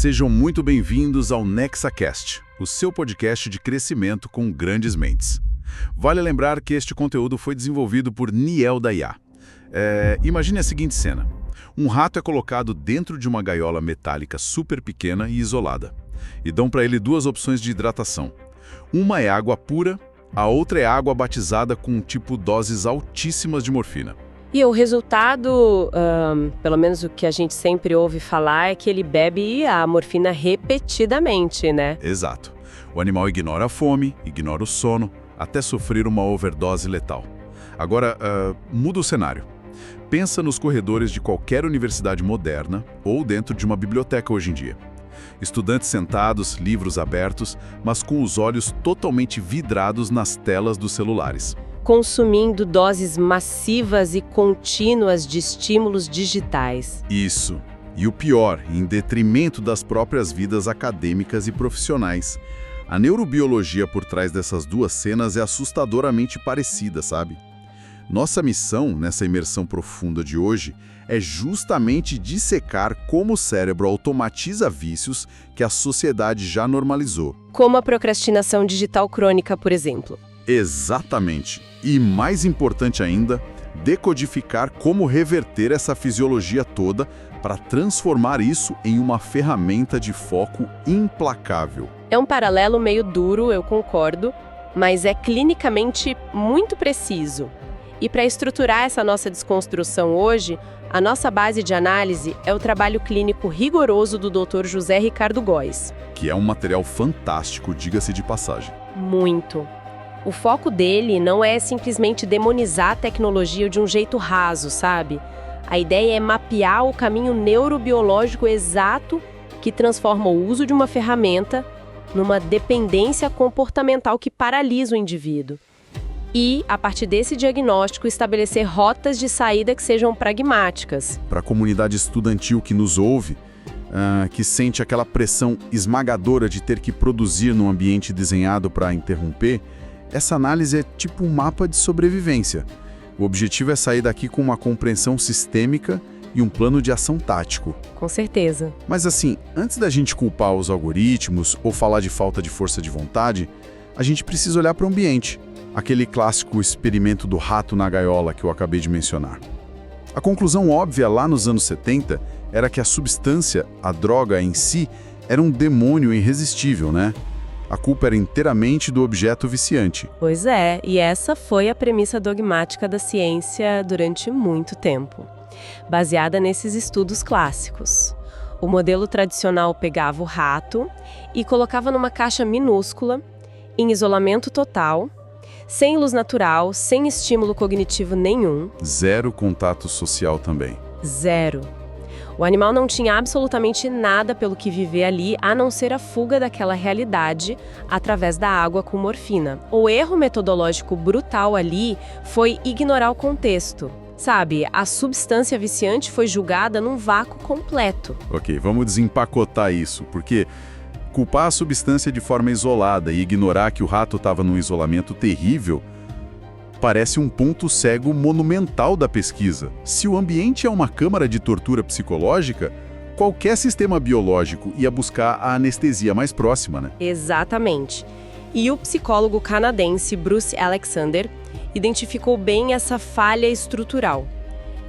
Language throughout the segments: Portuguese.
Sejam muito bem-vindos ao NexaCast, o seu podcast de crescimento com grandes mentes. Vale lembrar que este conteúdo foi desenvolvido por Niel da IA. Imagine a seguinte cena. Um rato é colocado dentro de uma gaiola metálica super pequena e isolada. E dão para ele duas opções de hidratação. Uma é água pura, a outra é água batizada com doses altíssimas de morfina. E o resultado, pelo menos o que a gente sempre ouve falar, é que ele bebe a morfina repetidamente, né? Exato. O animal ignora a fome, ignora o sono, até sofrer uma overdose letal. Agora, muda o cenário. Pensa nos corredores de qualquer universidade moderna ou dentro de uma biblioteca hoje em dia. Estudantes sentados, livros abertos, mas com os olhos totalmente vidrados nas telas dos celulares. Consumindo doses massivas e contínuas de estímulos digitais. Isso. E o pior, em detrimento das próprias vidas acadêmicas e profissionais. A neurobiologia por trás dessas duas cenas é assustadoramente parecida, sabe? Nossa missão, nessa imersão profunda de hoje, é justamente dissecar como o cérebro automatiza vícios que a sociedade já normalizou. Como a procrastinação digital crônica, por exemplo. Exatamente. E mais importante ainda, decodificar como reverter essa fisiologia toda para transformar isso em uma ferramenta de foco implacável. É um paralelo meio duro, eu concordo, mas é clinicamente muito preciso. E para estruturar essa nossa desconstrução hoje, a nossa base de análise é o trabalho clínico rigoroso do Dr. José Ricardo Góes. Que é um material fantástico, diga-se de passagem. Muito. O foco dele não é simplesmente demonizar a tecnologia de um jeito raso, sabe? A ideia é mapear o caminho neurobiológico exato que transforma o uso de uma ferramenta numa dependência comportamental que paralisa o indivíduo. E, a partir desse diagnóstico, estabelecer rotas de saída que sejam pragmáticas. Para a comunidade estudantil que nos ouve, que sente aquela pressão esmagadora de ter que produzir num ambiente desenhado para interromper, essa análise é tipo um mapa de sobrevivência. O objetivo é sair daqui com uma compreensão sistêmica e um plano de ação tático. Com certeza. Mas assim, antes da gente culpar os algoritmos ou falar de falta de força de vontade, a gente precisa olhar para o ambiente. Aquele clássico experimento do rato na gaiola que eu acabei de mencionar. A conclusão óbvia lá nos anos 70 era que a substância, a droga em si, era um demônio irresistível, né? A culpa era inteiramente do objeto viciante. Pois é, e essa foi a premissa dogmática da ciência durante muito tempo, baseada nesses estudos clássicos. O modelo tradicional pegava o rato e colocava numa caixa minúscula, em isolamento total, sem luz natural, sem estímulo cognitivo nenhum. Zero contato social também. Zero. O animal não tinha absolutamente nada pelo que viver ali, a não ser a fuga daquela realidade através da água com morfina. O erro metodológico brutal ali foi ignorar o contexto. Sabe, a substância viciante foi julgada num vácuo completo. Ok, vamos desempacotar isso, porque culpar a substância de forma isolada e ignorar que o rato estava num isolamento terrível parece um ponto cego monumental da pesquisa. Se o ambiente é uma câmara de tortura psicológica, qualquer sistema biológico ia buscar a anestesia mais próxima, né? Exatamente. E o psicólogo canadense Bruce Alexander identificou bem essa falha estrutural.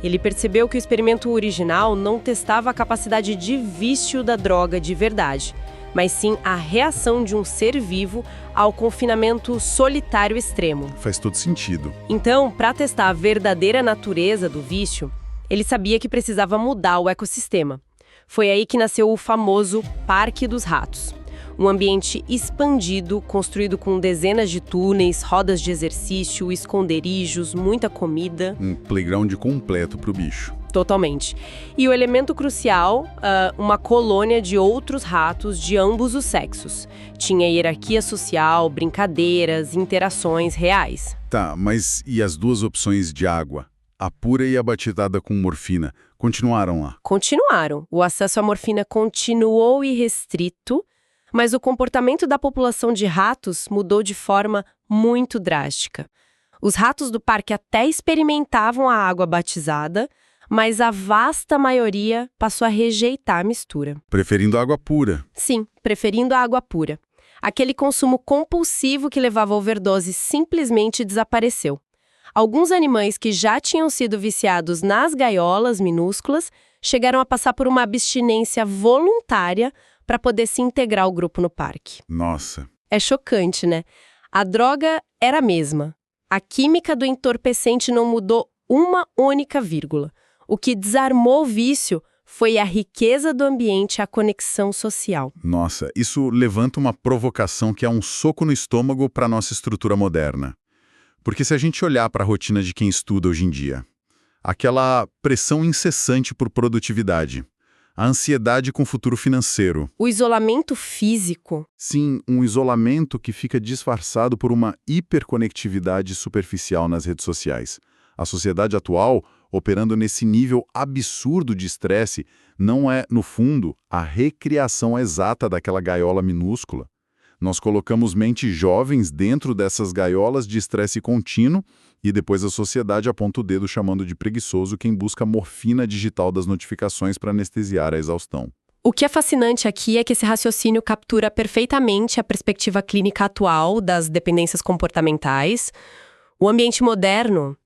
Ele percebeu que o experimento original não testava a capacidade de vício da droga de verdade, mas sim a reação de um ser vivo ao confinamento solitário extremo. Faz todo sentido. Então, para testar a verdadeira natureza do vício, ele sabia que precisava mudar o ecossistema. Foi aí que nasceu o famoso Parque dos Ratos. Um ambiente expandido, construído com dezenas de túneis, rodas de exercício, esconderijos, muita comida. Um playground completo para o bicho. Totalmente. E o elemento crucial, uma colônia de outros ratos de ambos os sexos. Tinha hierarquia social, brincadeiras, interações reais. Tá, mas e as duas opções de água? A pura e a batizada com morfina, continuaram lá? Continuaram. O acesso à morfina continuou irrestrito, mas o comportamento da população de ratos mudou de forma muito drástica. Os ratos do parque até experimentavam a água batizada, mas a vasta maioria passou a rejeitar a mistura. Preferindo água pura. Sim, preferindo a água pura. Aquele consumo compulsivo que levava a overdose simplesmente desapareceu. Alguns animais que já tinham sido viciados nas gaiolas minúsculas chegaram a passar por uma abstinência voluntária para poder se integrar ao grupo no parque. Nossa. É chocante, né? A droga era a mesma. A química do entorpecente não mudou uma única vírgula. O que desarmou o vício foi a riqueza do ambiente e a conexão social. Nossa, isso levanta uma provocação que é um soco no estômago para nossa estrutura moderna. Porque se a gente olhar para a rotina de quem estuda hoje em dia, aquela pressão incessante por produtividade, a ansiedade com o futuro financeiro. O isolamento físico. Sim, um isolamento que fica disfarçado por uma hiperconectividade superficial nas redes sociais. A sociedade atual, operando nesse nível absurdo de estresse, não é, no fundo, a recriação exata daquela gaiola minúscula. Nós colocamos mentes jovens dentro dessas gaiolas de estresse contínuo e depois a sociedade aponta o dedo chamando de preguiçoso quem busca a morfina digital das notificações para anestesiar a exaustão. O que é fascinante aqui é que esse raciocínio captura perfeitamente a perspectiva clínica atual das dependências comportamentais. O ambiente moderno,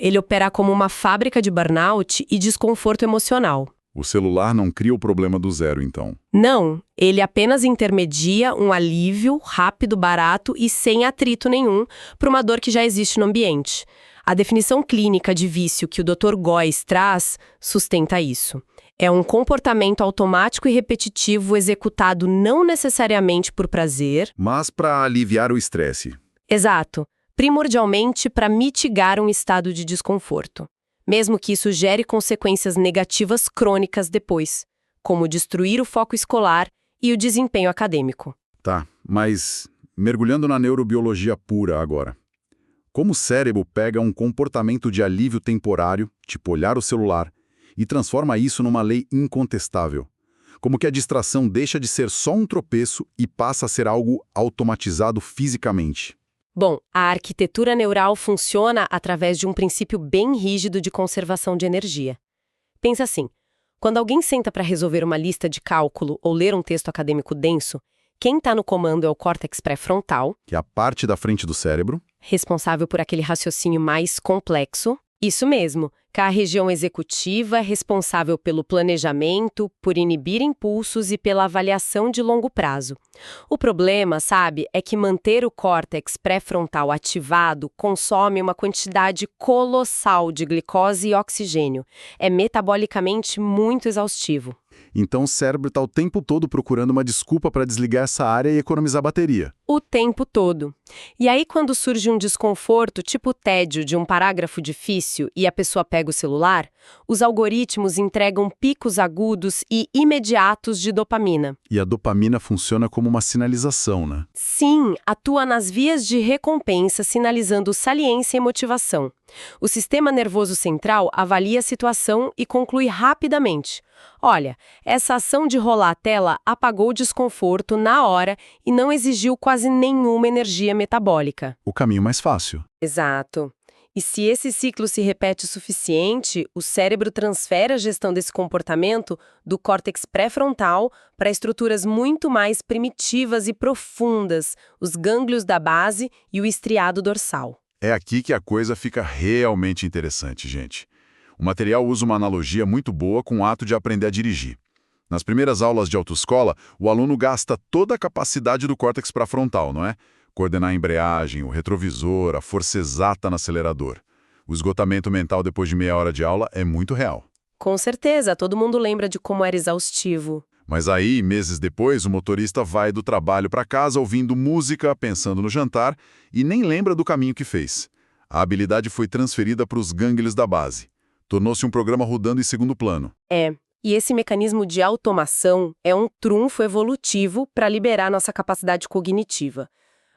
ele opera como uma fábrica de burnout e desconforto emocional. O celular não cria o problema do zero, então. Não, ele apenas intermedia um alívio rápido, barato e sem atrito nenhum para uma dor que já existe no ambiente. A definição clínica de vício que o Dr. Góes traz sustenta isso. É um comportamento automático e repetitivo executado não necessariamente por prazer, mas para aliviar o estresse. Exato, primordialmente para mitigar um estado de desconforto. Mesmo que isso gere consequências negativas crônicas depois, como destruir o foco escolar e o desempenho acadêmico. Tá, mas mergulhando na neurobiologia pura agora. Como o cérebro pega um comportamento de alívio temporário, tipo olhar o celular, e transforma isso numa lei incontestável? Como que a distração deixa de ser só um tropeço e passa a ser algo automatizado fisicamente? Bom, a arquitetura neural funciona através de um princípio bem rígido de conservação de energia. Pensa assim, quando alguém senta para resolver uma lista de cálculo ou ler um texto acadêmico denso, quem está no comando é o córtex pré-frontal, que é a parte da frente do cérebro, responsável por aquele raciocínio mais complexo. Isso mesmo, que é a região executiva responsável pelo planejamento, por inibir impulsos e pela avaliação de longo prazo. O problema, sabe, é que manter o córtex pré-frontal ativado consome uma quantidade colossal de glicose e oxigênio. É metabolicamente muito exaustivo. Então o cérebro está o tempo todo procurando uma desculpa para desligar essa área e economizar bateria. O tempo todo. E aí quando surge um desconforto, tipo o tédio de um parágrafo difícil e a pessoa pega o celular, os algoritmos entregam picos agudos e imediatos de dopamina. E a dopamina funciona como uma sinalização, né? Sim, atua nas vias de recompensa, sinalizando saliência e motivação. O sistema nervoso central avalia a situação e conclui rapidamente. Olha, essa ação de rolar a tela apagou o desconforto na hora e não exigiu quase nenhuma energia metabólica. O caminho mais fácil. Exato. E se esse ciclo se repete o suficiente, o cérebro transfere a gestão desse comportamento do córtex pré-frontal para estruturas muito mais primitivas e profundas, os gânglios da base e o estriado dorsal. É aqui que a coisa fica realmente interessante, gente. O material usa uma analogia muito boa com o ato de aprender a dirigir. Nas primeiras aulas de autoescola, o aluno gasta toda a capacidade do córtex pré-frontal, não é? Coordenar a embreagem, o retrovisor, a força exata no acelerador. O esgotamento mental depois de meia hora de aula é muito real. Com certeza, todo mundo lembra de como era exaustivo. Mas aí, meses depois, o motorista vai do trabalho para casa ouvindo música, pensando no jantar e nem lembra do caminho que fez. A habilidade foi transferida para os gânglios da base. Tornou-se um programa rodando em segundo plano. E esse mecanismo de automação é um trunfo evolutivo para liberar nossa capacidade cognitiva.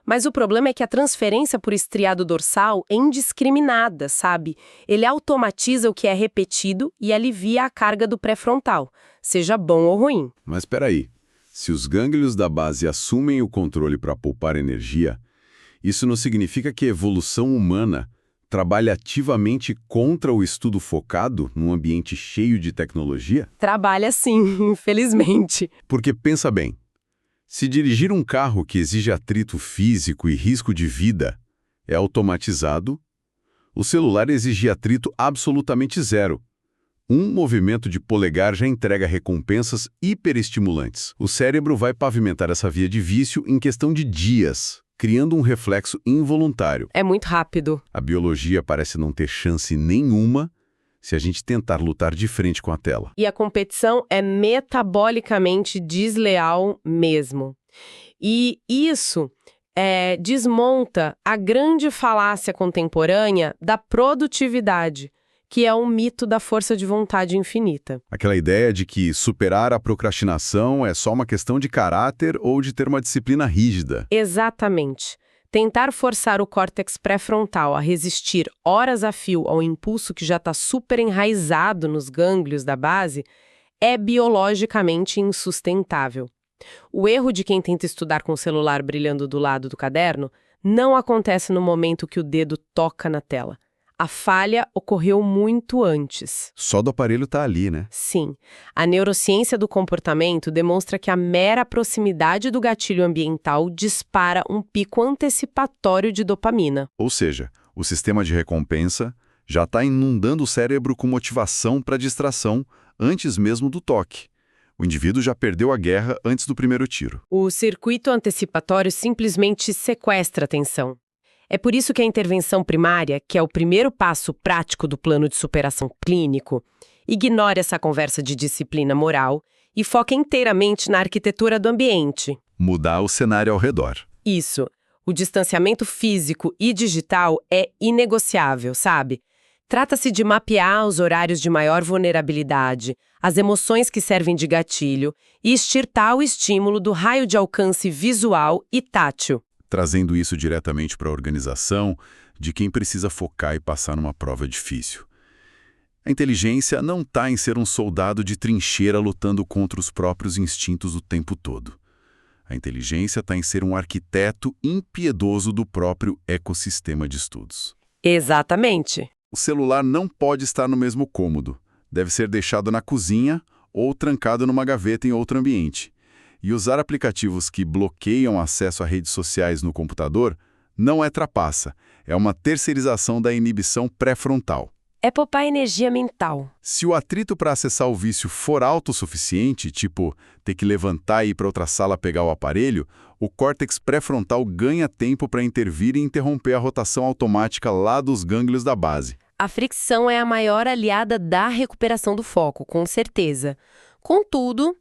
Mas o problema é que a transferência por estriado dorsal é indiscriminada, sabe? Ele automatiza o que é repetido e alivia a carga do pré-frontal, seja bom ou ruim. Mas espera aí, se os gânglios da base assumem o controle para poupar energia, isso não significa que a evolução humana trabalha ativamente contra o estudo focado num ambiente cheio de tecnologia? Trabalha sim, infelizmente. Porque pensa bem, se dirigir um carro que exige atrito físico e risco de vida é automatizado, o celular exige atrito absolutamente zero. Um movimento de polegar já entrega recompensas hiperestimulantes. O cérebro vai pavimentar essa via de vício em questão de dias, criando um reflexo involuntário. É muito rápido. A biologia parece não ter chance nenhuma se a gente tentar lutar de frente com a tela. E a competição é metabolicamente desleal mesmo. E isso desmonta a grande falácia contemporânea da produtividade, que é um mito da força de vontade infinita. Aquela ideia de que superar a procrastinação é só uma questão de caráter ou de ter uma disciplina rígida. Exatamente. Tentar forçar o córtex pré-frontal a resistir horas a fio ao impulso que já está super enraizado nos gânglios da base é biologicamente insustentável. O erro de quem tenta estudar com o celular brilhando do lado do caderno não acontece no momento que o dedo toca na tela. A falha ocorreu muito antes. Só do aparelho tá ali, né? Sim. A neurociência do comportamento demonstra que a mera proximidade do gatilho ambiental dispara um pico antecipatório de dopamina. Ou seja, o sistema de recompensa já está inundando o cérebro com motivação para distração antes mesmo do toque. O indivíduo já perdeu a guerra antes do primeiro tiro. O circuito antecipatório simplesmente sequestra a atenção. É por isso que a intervenção primária, que é o primeiro passo prático do plano de superação clínico, ignora essa conversa de disciplina moral e foca inteiramente na arquitetura do ambiente. Mudar o cenário ao redor. Isso. O distanciamento físico e digital é inegociável, sabe? Trata-se de mapear os horários de maior vulnerabilidade, as emoções que servem de gatilho e extirpar o estímulo do raio de alcance visual e tátil. Trazendo isso diretamente para a organização de quem precisa focar e passar numa prova difícil. A inteligência não está em ser um soldado de trincheira lutando contra os próprios instintos o tempo todo. A inteligência está em ser um arquiteto impiedoso do próprio ecossistema de estudos. Exatamente. O celular não pode estar no mesmo cômodo. Deve ser deixado na cozinha ou trancado numa gaveta em outro ambiente. E usar aplicativos que bloqueiam acesso a redes sociais no computador não é trapaça, é uma terceirização da inibição pré-frontal. É poupar energia mental. Se o atrito para acessar o vício for alto o suficiente, tipo ter que levantar e ir para outra sala pegar o aparelho, o córtex pré-frontal ganha tempo para intervir e interromper a rotação automática lá dos gânglios da base. A fricção é a maior aliada da recuperação do foco, com certeza. Contudo,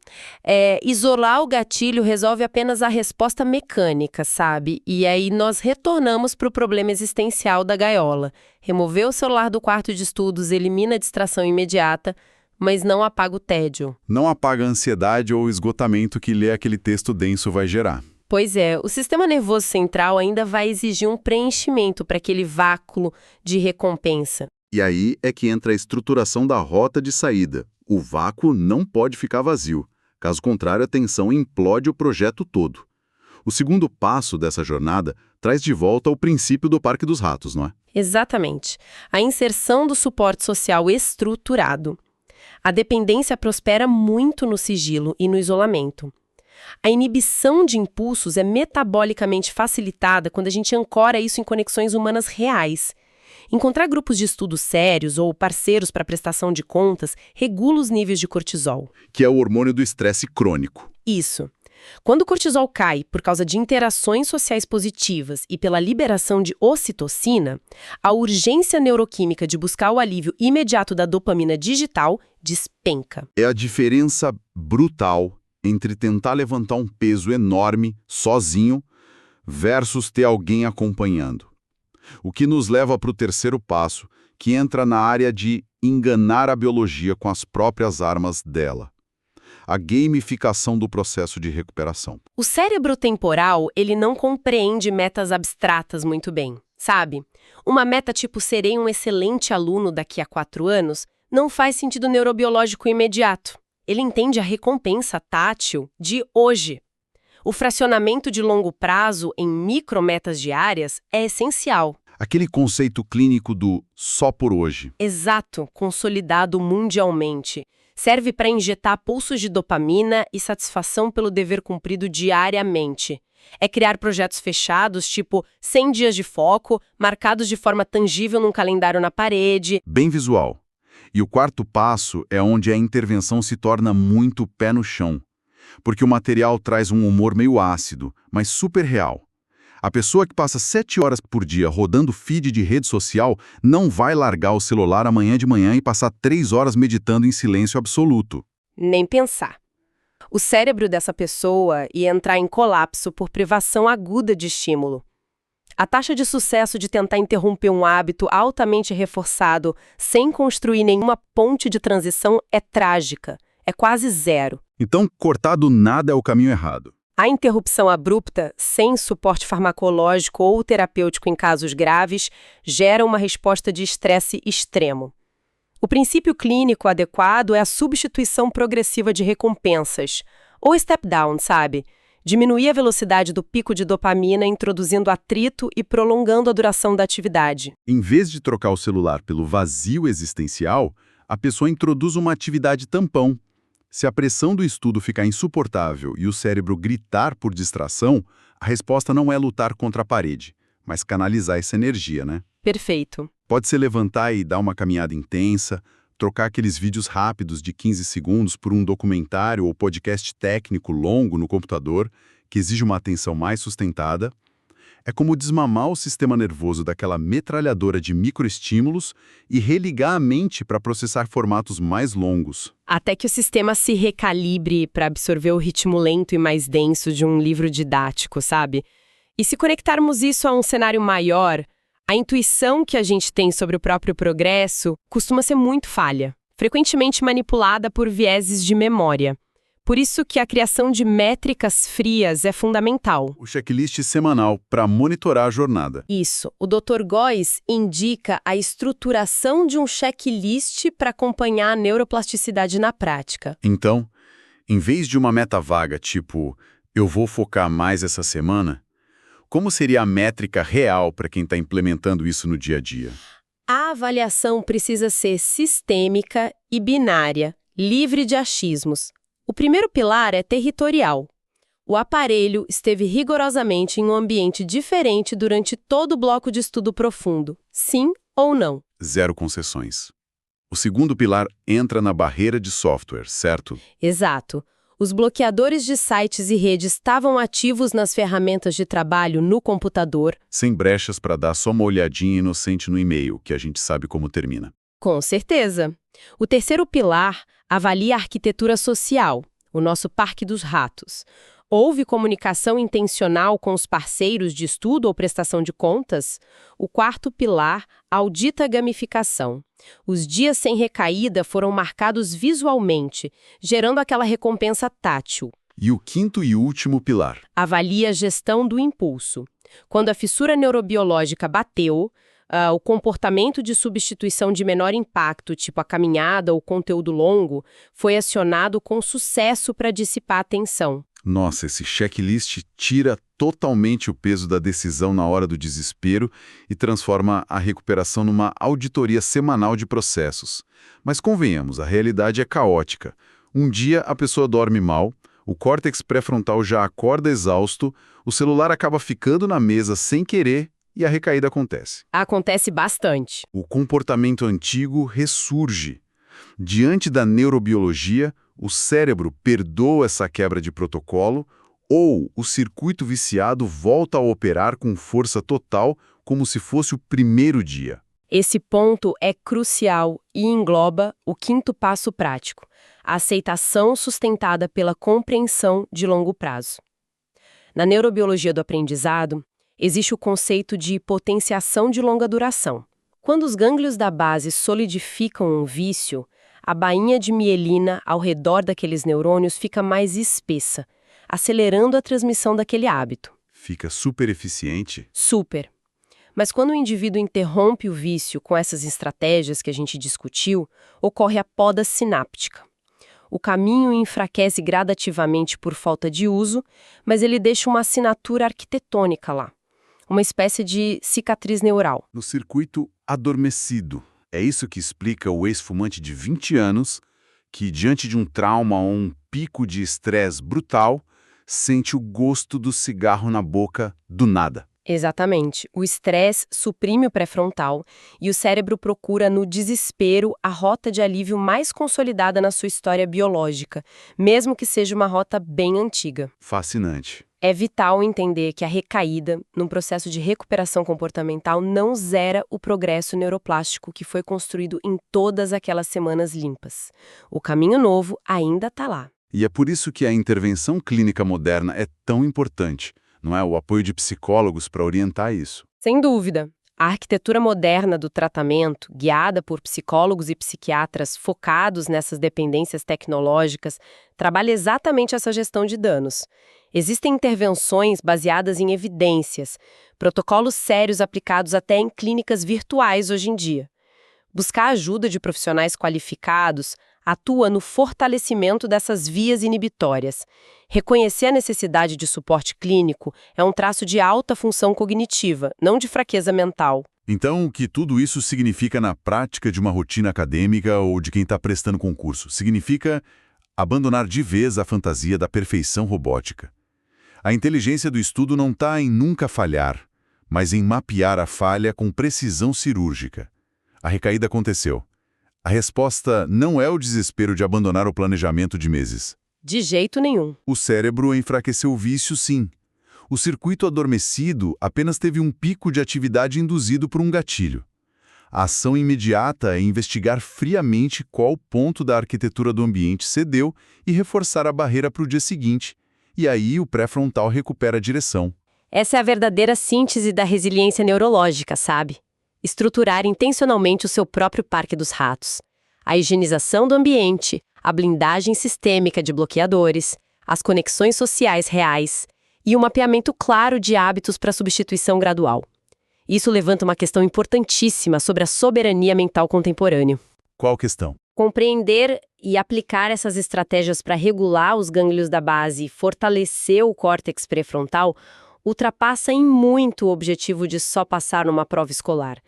isolar o gatilho resolve apenas a resposta mecânica, sabe? E aí nós retornamos para o problema existencial da gaiola. Remover o celular do quarto de estudos elimina a distração imediata, mas não apaga o tédio. Não apaga a ansiedade ou o esgotamento que ler aquele texto denso vai gerar. Pois é, o sistema nervoso central ainda vai exigir um preenchimento para aquele vácuo de recompensa. E aí é que entra a estruturação da rota de saída. O vácuo não pode ficar vazio. Caso contrário, a tensão implode o projeto todo. O segundo passo dessa jornada traz de volta o princípio do Parque dos Ratos, não é? Exatamente. A inserção do suporte social estruturado. A dependência prospera muito no sigilo e no isolamento. A inibição de impulsos é metabolicamente facilitada quando a gente ancora isso em conexões humanas reais. Encontrar grupos de estudos sérios ou parceiros para prestação de contas regula os níveis de cortisol. Que é o hormônio do estresse crônico. Isso. Quando o cortisol cai por causa de interações sociais positivas e pela liberação de ocitocina, a urgência neuroquímica de buscar o alívio imediato da dopamina digital despenca. É a diferença brutal entre tentar levantar um peso enorme, sozinho, versus ter alguém acompanhando. O que nos leva para o terceiro passo, que entra na área de enganar a biologia com as próprias armas dela. A gamificação do processo de recuperação. O cérebro temporal, ele não compreende metas abstratas muito bem, sabe? Uma meta tipo serei um excelente aluno daqui a 4 anos não faz sentido neurobiológico imediato. Ele entende a recompensa tátil de hoje. O fracionamento de longo prazo em micrometas diárias é essencial. Aquele conceito clínico do só por hoje. Exato, consolidado mundialmente. Serve para injetar pulsos de dopamina e satisfação pelo dever cumprido diariamente. É criar projetos fechados, tipo 100 dias de foco, marcados de forma tangível num calendário na parede. Bem visual. E o quarto passo é onde a intervenção se torna muito pé no chão. Porque o material traz um humor meio ácido, mas super real. A pessoa que passa 7 horas por dia rodando feed de rede social não vai largar o celular amanhã de manhã e passar 3 horas meditando em silêncio absoluto. Nem pensar. O cérebro dessa pessoa ia entrar em colapso por privação aguda de estímulo. A taxa de sucesso de tentar interromper um hábito altamente reforçado sem construir nenhuma ponte de transição é trágica, é quase zero. Então, cortar do nada é o caminho errado. A interrupção abrupta, sem suporte farmacológico ou terapêutico em casos graves, gera uma resposta de estresse extremo. O princípio clínico adequado é a substituição progressiva de recompensas, ou step down, sabe? Diminuir a velocidade do pico de dopamina, introduzindo atrito e prolongando a duração da atividade. Em vez de trocar o celular pelo vazio existencial, a pessoa introduz uma atividade tampão. Se a pressão do estudo ficar insuportável e o cérebro gritar por distração, a resposta não é lutar contra a parede, mas canalizar essa energia, né? Perfeito. Pode ser levantar e dar uma caminhada intensa, trocar aqueles vídeos rápidos de 15 segundos por um documentário ou podcast técnico longo no computador, que exige uma atenção mais sustentada. É como desmamar o sistema nervoso daquela metralhadora de microestímulos e religar a mente para processar formatos mais longos. Até que o sistema se recalibre para absorver o ritmo lento e mais denso de um livro didático, sabe? E se conectarmos isso a um cenário maior, a intuição que a gente tem sobre o próprio progresso costuma ser muito falha, frequentemente manipulada por vieses de memória. Por isso que a criação de métricas frias é fundamental. O checklist semanal para monitorar a jornada. Isso. O Dr. Góes indica a estruturação de um checklist para acompanhar a neuroplasticidade na prática. Então, em vez de uma meta vaga, tipo, eu vou focar mais essa semana, como seria a métrica real para quem está implementando isso no dia a dia? A avaliação precisa ser sistêmica e binária, livre de achismos. O primeiro pilar é territorial. O aparelho esteve rigorosamente em um ambiente diferente durante todo o bloco de estudo profundo. Sim ou não? 0 concessões. O segundo pilar entra na barreira de software, certo? Exato. Os bloqueadores de sites e redes estavam ativos nas ferramentas de trabalho no computador. Sem brechas para dar só uma olhadinha inocente no e-mail, que a gente sabe como termina. Com certeza. O terceiro pilar avalia a arquitetura social, o nosso parque dos ratos. Houve comunicação intencional com os parceiros de estudo ou prestação de contas? O quarto pilar audita a gamificação. Os dias sem recaída foram marcados visualmente, gerando aquela recompensa tátil. E o quinto e último pilar? Avalia a gestão do impulso. Quando a fissura neurobiológica bateu, o comportamento de substituição de menor impacto, tipo a caminhada ou conteúdo longo, foi acionado com sucesso para dissipar a tensão. Nossa, esse checklist tira totalmente o peso da decisão na hora do desespero e transforma a recuperação numa auditoria semanal de processos. Mas convenhamos, a realidade é caótica. Um dia a pessoa dorme mal, o córtex pré-frontal já acorda exausto, o celular acaba ficando na mesa sem querer e a recaída acontece. Acontece bastante. O comportamento antigo ressurge. Diante da neurobiologia, o cérebro perdoa essa quebra de protocolo ou o circuito viciado volta a operar com força total como se fosse o primeiro dia. Esse ponto é crucial e engloba o quinto passo prático, a aceitação sustentada pela compreensão de longo prazo. Na neurobiologia do aprendizado, existe o conceito de potenciação de longa duração. Quando os gânglios da base solidificam um vício, a bainha de mielina ao redor daqueles neurônios fica mais espessa, acelerando a transmissão daquele hábito. Fica super eficiente? Super. Mas quando o indivíduo interrompe o vício com essas estratégias que a gente discutiu, ocorre a poda sináptica. O caminho enfraquece gradativamente por falta de uso, mas ele deixa uma assinatura arquitetônica lá. uma espécie de cicatriz neural. No circuito adormecido. É isso que explica o ex-fumante de 20 anos que, diante de um trauma ou um pico de estresse brutal, sente o gosto do cigarro na boca do nada. Exatamente. O estresse suprime o pré-frontal e o cérebro procura, no desespero, a rota de alívio mais consolidada na sua história biológica, mesmo que seja uma rota bem antiga. Fascinante. É vital entender que a recaída, num processo de recuperação comportamental, não zera o progresso neuroplástico que foi construído em todas aquelas semanas limpas. O caminho novo ainda está lá. E é por isso que a intervenção clínica moderna é tão importante, não é? O apoio de psicólogos para orientar isso. Sem dúvida. A arquitetura moderna do tratamento, guiada por psicólogos e psiquiatras focados nessas dependências tecnológicas, trabalha exatamente essa gestão de danos. Existem intervenções baseadas em evidências, protocolos sérios aplicados até em clínicas virtuais hoje em dia. Buscar a ajuda de profissionais qualificados atua no fortalecimento dessas vias inibitórias. Reconhecer a necessidade de suporte clínico é um traço de alta função cognitiva, não de fraqueza mental. Então, o que tudo isso significa na prática de uma rotina acadêmica ou de quem está prestando concurso? Significa abandonar de vez a fantasia da perfeição robótica. A inteligência do estudo não está em nunca falhar, mas em mapear a falha com precisão cirúrgica. A recaída aconteceu. A resposta não é o desespero de abandonar o planejamento de meses. De jeito nenhum. O cérebro enfraqueceu o vício, sim. O circuito adormecido apenas teve um pico de atividade induzido por um gatilho. A ação imediata é investigar friamente qual ponto da arquitetura do ambiente cedeu e reforçar a barreira para o dia seguinte. E aí o pré-frontal recupera a direção. Essa é a verdadeira síntese da resiliência neurológica, sabe? Estruturar intencionalmente o seu próprio parque dos ratos. A higienização do ambiente, a blindagem sistêmica de bloqueadores, as conexões sociais reais e o mapeamento claro de hábitos para substituição gradual. Isso levanta uma questão importantíssima sobre a soberania mental contemporânea. Qual questão? Compreender e aplicar essas estratégias para regular os gânglios da base e fortalecer o córtex pré-frontal ultrapassa em muito o objetivo de só passar numa prova escolar.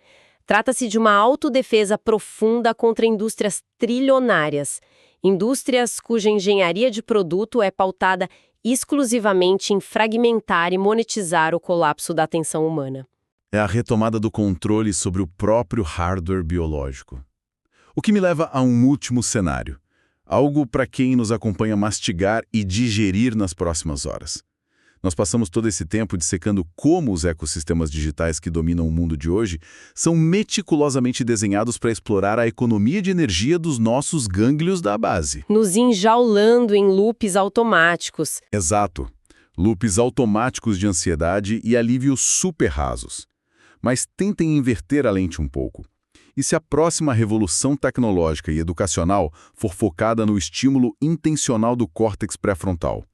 Trata-se de uma autodefesa profunda contra indústrias trilionárias, indústrias cuja engenharia de produto é pautada exclusivamente em fragmentar e monetizar o colapso da atenção humana. É a retomada do controle sobre o próprio hardware biológico. O que me leva a um último cenário, algo para quem nos acompanha mastigar e digerir nas próximas horas. Nós passamos todo esse tempo dissecando como os ecossistemas digitais que dominam o mundo de hoje são meticulosamente desenhados para explorar a economia de energia dos nossos gânglios da base. Nos enjaulando em loops automáticos. Exato. Loops automáticos de ansiedade e alívios super rasos. Mas tentem inverter a lente um pouco. E se a próxima revolução tecnológica e educacional for focada no estímulo intencional do córtex pré-frontal?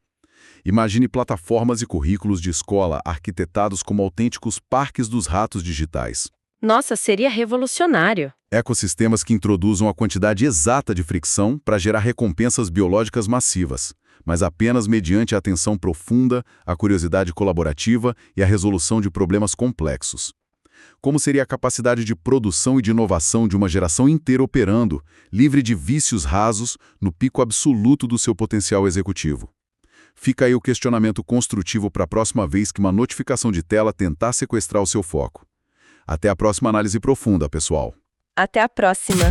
Imagine plataformas e currículos de escola arquitetados como autênticos parques dos ratos digitais. Nossa, seria revolucionário. Ecossistemas que introduzam a quantidade exata de fricção para gerar recompensas biológicas massivas, mas apenas mediante a atenção profunda, a curiosidade colaborativa e a resolução de problemas complexos. Como seria a capacidade de produção e de inovação de uma geração inteira operando, livre de vícios rasos, no pico absoluto do seu potencial executivo? Fica aí o questionamento construtivo para a próxima vez que uma notificação de tela tentar sequestrar o seu foco. Até a próxima análise profunda, pessoal. Até a próxima.